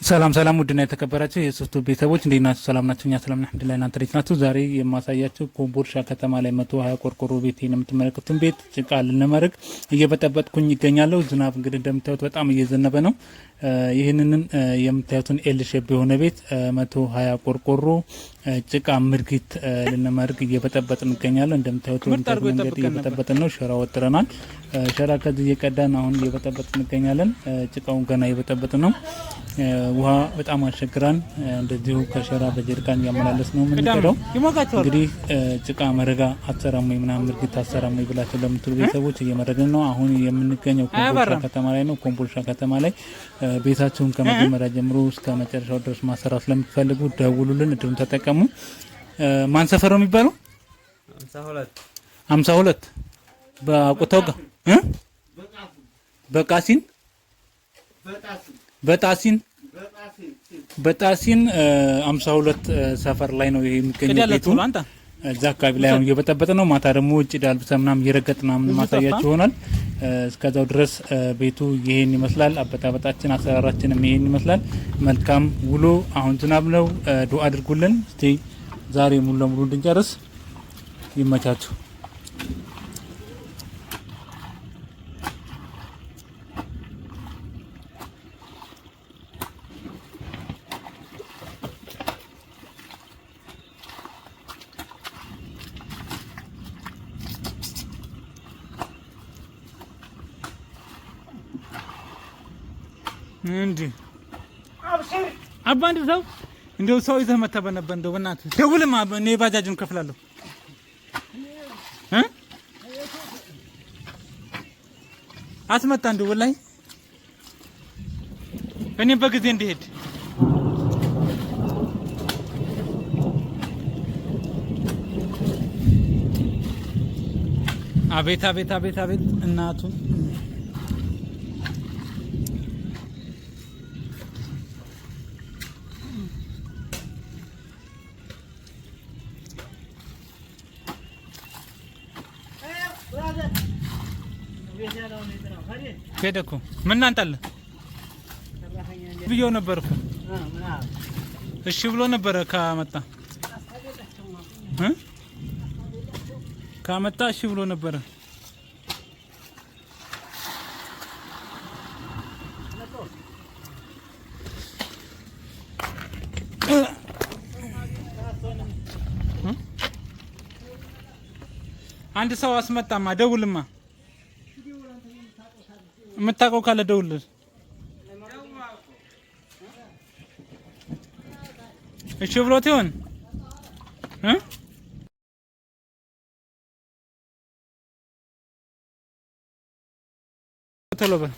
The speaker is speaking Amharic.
ሰላም ሰላም ውድና የተከበራችሁ የሶስቱ ቤተሰቦች እንዴት ናችሁ? ሰላም ናችሁ? እኛ ሰላም ነን አልሐምዱሊላህ። እናንተ እንዴት ናችሁ? ዛሬ የማሳያችሁ ኮምቦልቻ ከተማ ላይ 120 ቆርቆሮ ቤት የምትመለከቱትን ቤት ጭቃ ልንመርግ እየበጠበጥኩኝ ይገኛለሁ። ዝናብ እንግዲህ እንደምታዩት በጣም እየዘነበ ነው። ይህንን የምታዩትን ኤል ሼፕ የሆነ ቤት 120 ቆርቆሮ ጭቃ ምርጊት ልንመርግ እየበጠበጥን እንገኛለን። እንደምታዩት መንገድ እየበጠበጥን ነው። ሸራ ወጥረናል። ሸራ ከዚህ እየቀዳን አሁን እየበጠበጥን እንገኛለን። ጭቃውን ገና እየበጠበጥን ነው። ውሃ በጣም አስቸግራን እንደዚሁ ከሸራ በጀሪካን እያመላለስ ነው የምንቀዳው። እንግዲህ ጭቃ መረጋ አትሰራም ወይ ምናምን ምርጊት አትሰራም ወይ ብላችሁ ለምትሉ ቤተሰቦች እየመረግን ነው። አሁን የምንገኘው ኮምቦልቻ ከተማ ላይ ነው። ኮምቦልቻ ከተማ ላይ ቤታችሁን ከመጀመሪያ ጀምሮ እስከ መጨረሻው ድረስ ማሰራት ስለምትፈልጉ ደውሉልን፣ እድሉን ተጠቀሙ። ማን ሰፈር ነው የሚባለው? 52 በቁታው ጋር በጣሲን 52 ሰፈር ላይ ነው የሚገኘው ቤቱ። እዛ አካባቢ ላይ አሁን እየበጠበጠ ነው። ማታ ደግሞ እጭ ዳልብሰ ምናምን እየረገጥ ምናምን ማሳያችሁ ይሆናል። እስከዛው ድረስ ቤቱ ይሄን ይመስላል። አበጣበጣችን አሰራራችንም ይሄን ይመስላል። መልካም ውሎ። አሁን ዝናብ ነው። ዱአ አድርጉልን እስቲ ዛሬ ሙሉ ለሙሉ እንድንጨርስ። ይመቻችሁ። እንዴ አባ እንደው እንደው ሰው ይዘህ መተህ ነበር። እንደው በእናትህ ደውልማ፣ እኔ ባጃጁን ከፍላለሁ። አስመጣ እንደው ወላሂ እኔ በጊዜ እንድሄድ። አቤት አቤት አቤት አቤት እናቱን ሄደኩ ምን አንጣለ ብዬው ነበርኩ። እሺ ብሎ ነበር ካመጣ እሺ ብሎ ነበር። አንድ ሰው አስመጣማ፣ ደውልማ የምታውቀው ካለ ደውል። እሺ ብሎት ይሆን ቶሎ በል